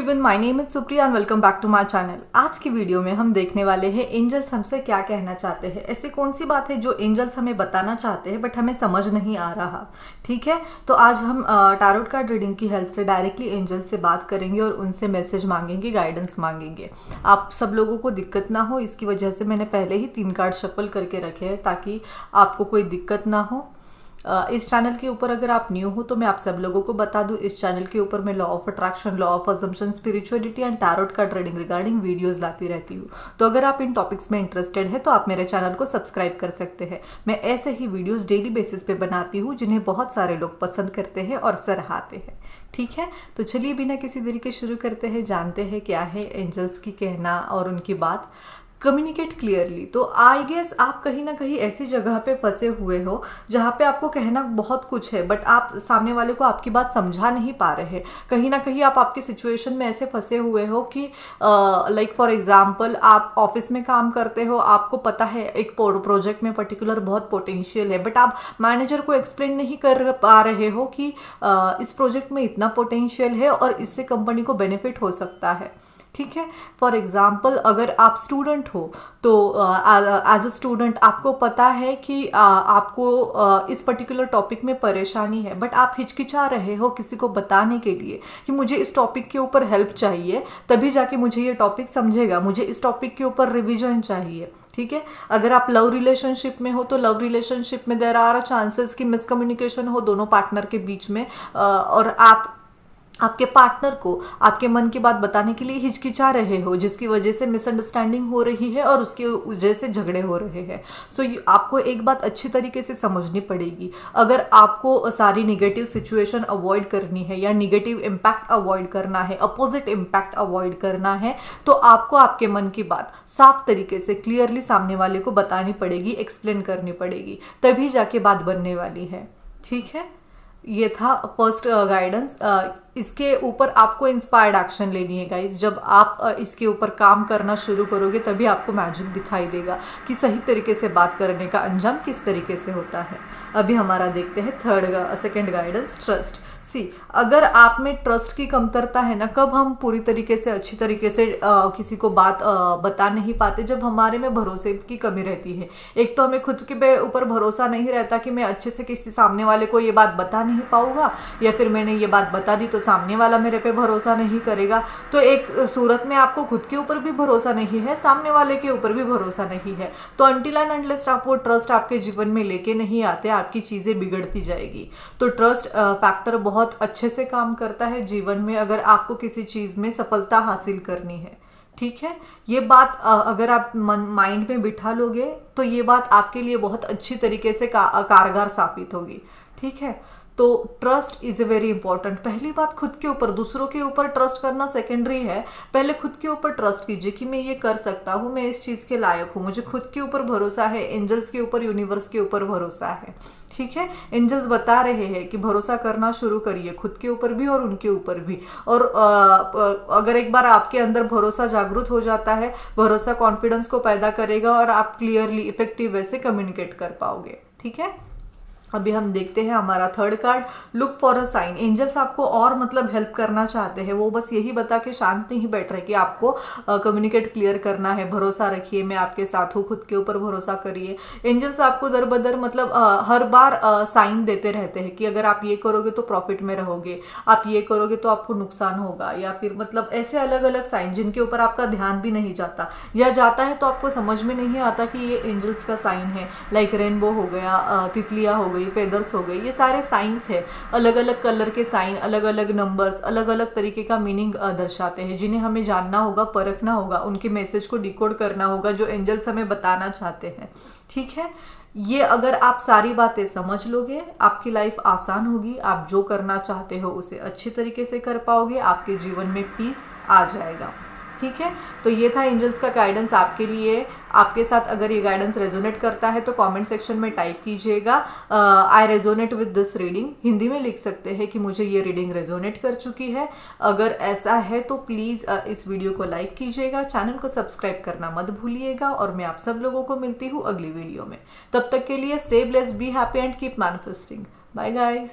Everyone, my name is Supriya and welcome back to my channel. आज की video में हम देखने वाले हैं एंजल्स हमसे क्या कहना चाहते हैं। ऐसी कौन सी बात है जो एंजल्स हमें बताना चाहते हैं बट हमें समझ नहीं आ रहा। ठीक है, तो आज हम टैरोट कार्ड रीडिंग की हेल्प से डायरेक्टली एंजल्स से बात करेंगे और उनसे मैसेज मांगेंगे, गाइडेंस मांगेंगे। आप सब लोगों को दिक्कत ना हो, इसकी वजह से मैंने पहले ही 3 कार्ड शफल करके रखे हैं ताकि आपको कोई दिक्कत ना हो। इस चैनल के ऊपर अगर आप न्यू हो तो मैं आप सब लोगों को बता दूं, इस चैनल के ऊपर मैं law of attraction, law of assumption, spirituality and tarot card reading regarding videos लाती रहती हूँ। तो अगर आप इन टॉपिक्स में इंटरेस्टेड है तो आप मेरे चैनल को सब्सक्राइब कर सकते हैं। मैं ऐसे ही वीडियोस डेली बेसिस पे बनाती हूँ जिन्हें बहुत सारे लोग पसंद करते हैं और सराहते हैं। ठीक है, तो चलिए बिना किसी देरी के शुरू करते हैं, जानते हैं क्या है एंजल्स की कहना और उनकी बात। Communicate clearly. तो आई गेस आप कहीं ना कहीं ऐसी जगह पे फंसे हुए हो जहाँ पे आपको कहना बहुत कुछ है बट आप सामने वाले को आपकी बात समझा नहीं पा रहे। कहीं ना कहीं आप आपकी सिचुएशन में ऐसे फंसे हुए हो कि लाइक फॉर एग्जांपल आप ऑफिस में काम करते हो, आपको पता है एक प्रोजेक्ट में पर्टिकुलर बहुत पोटेंशियल है बट आप मैनेजर को एक्सप्लेन नहीं कर पा रहे हो कि इस प्रोजेक्ट में इतना पोटेंशियल है और इससे कंपनी को बेनिफिट हो सकता है। ठीक है, फॉर एग्जाम्पल अगर आप स्टूडेंट हो तो एज अ स्टूडेंट आपको पता है कि आपको इस पर्टिकुलर टॉपिक में परेशानी है बट आप हिचकिचा रहे हो किसी को बताने के लिए कि मुझे इस टॉपिक के ऊपर हेल्प चाहिए, तभी जाके मुझे ये टॉपिक समझेगा, मुझे इस टॉपिक के ऊपर रिवीजन चाहिए। ठीक है, अगर आप लव रिलेशनशिप में हो तो लव रिलेशनशिप में देयर आर चांसेस कि मिसकम्युनिकेशन हो दोनों पार्टनर के बीच में और आप आपके पार्टनर को आपके मन की बात बताने के लिए हिचकिचा रहे हो, जिसकी वजह से मिसअंडरस्टैंडिंग हो रही है और उसकी वजह से झगड़े हो रहे हैं। सो आपको एक बात अच्छी तरीके से समझनी पड़ेगी। अगर आपको सारी निगेटिव सिचुएशन अवॉइड करनी है या निगेटिव इम्पैक्ट अवॉइड करना है, अपोजिट इम्पैक्ट अवॉइड करना है, तो आपको आपके मन की बात साफ तरीके से क्लियरली सामने वाले को बतानी पड़ेगी, एक्सप्लेन करनी पड़ेगी, तभी जाके बात बनने वाली है। ठीक है, ये था फर्स्ट गाइडेंस। इसके ऊपर आपको इंस्पायर्ड एक्शन लेनी है गाइज। जब आप इसके ऊपर काम करना शुरू करोगे तभी आपको मैजिक दिखाई देगा कि सही तरीके से बात करने का अंजाम किस तरीके से होता है। अभी हमारा देखते हैं सेकंड गाइडेंस, ट्रस्ट। अगर आप में ट्रस्ट की कमतरता है ना, कब हम पूरी तरीके से अच्छी तरीके से किसी को बात बता नहीं पाते, जब हमारे में भरोसे की कमी रहती है। एक तो हमें खुद के ऊपर भरोसा नहीं रहता कि मैं अच्छे से किसी सामने वाले को ये बात बता नहीं पाऊंगा, या फिर मैंने ये बात बता दी तो सामने वाला मेरे पे भरोसा नहीं करेगा। तो एक सूरत में आपको खुद के ऊपर भी भरोसा नहीं है, सामने वाले के ऊपर भी भरोसा नहीं है। तो अनटिल एंड अनलेस आप वो ट्रस्ट आपके जीवन में लेके नहीं आते, आपकी चीजें बिगड़ती जाएगी। तो ट्रस्ट फैक्टर बहुत अच्छे से काम करता है जीवन में अगर आपको किसी चीज में सफलता हासिल करनी है। ठीक है, ये बात अगर आप माइंड में बिठा लोगे तो ये बात आपके लिए बहुत अच्छी तरीके से कारगर साबित होगी। ठीक है, तो trust is a very important. पहली बात खुद के ऊपर, दूसरों के ऊपर ट्रस्ट करना सेकेंडरी है। पहले खुद के ऊपर ट्रस्ट कीजिए कि मैं ये कर सकता हूँ, मैं इस चीज के लायक हूँ, मुझे खुद के ऊपर भरोसा है, एंजल्स के ऊपर, यूनिवर्स के ऊपर भरोसा है। ठीक है, एंजल्स बता रहे हैं कि भरोसा करना शुरू करिए, खुद के ऊपर भी और उनके ऊपर भी। और अगर एक बार आपके अंदर भरोसा जागृत हो जाता है, भरोसा कॉन्फिडेंस को पैदा करेगा और आप क्लियरली इफेक्टिव वे से कम्युनिकेट कर पाओगे। ठीक है, अभी हम देखते हैं हमारा third card, look for a sign. Angels आपको और मतलब हेल्प करना चाहते हैं, वो बस यही बता के शांत नहीं बैठ रहे कि आपको कम्युनिकेट क्लियर करना है, भरोसा रखिए, मैं आपके साथ हूँ, खुद के ऊपर भरोसा करिए। एंजल्स आपको दर बदर मतलब हर बार साइन देते रहते हैं कि अगर आप ये करोगे तो प्रॉफिट में रहोगे, आप ये करोगे तो आपको नुकसान होगा, या फिर मतलब ऐसे अलग अलग साइन जिनके ऊपर आपका ध्यान भी नहीं जाता, या जाता है तो आपको समझ में नहीं आता कि ये एंजल्स का साइन है। लाइक रेनबो हो गया, तितलियाँ हो गई, फेदर्स हो गए, ये सारे साइंस है। अलग अलग कलर के साइन, अलग अलग नंबर्स, अलग अलग तरीके का मीनिंग दर्शाते हैं, जिन्हें हमें जानना होगा, परखना होगा, उनके मैसेज को डिकोड करना होगा जो एंजल्स हमें बताना चाहते हैं। ठीक है, ये अगर आप सारी बातें समझ लोगे, आपकी लाइफ आसान होगी, आप जो करना चाहते हो उसे अच्छी तरीके से कर पाओगे, आपके जीवन में पीस आ जाएगा। ठीक है, तो ये था एंजल्स का गाइडेंस आपके लिए। आपके साथ अगर ये गाइडेंस रेजोनेट करता है तो कमेंट सेक्शन में टाइप कीजिएगा I resonate with this reading. Hindi में लिख सकते हैं कि मुझे ये रीडिंग रेजोनेट कर चुकी है। अगर ऐसा है तो प्लीज़ इस वीडियो को लाइक कीजिएगा, चैनल को सब्सक्राइब करना मत भूलिएगा और मैं आप सब लोगों को मिलती हूँ अगली वीडियो में। तब तक के लिए stay blessed, be happy and keep manifesting. Bye guys.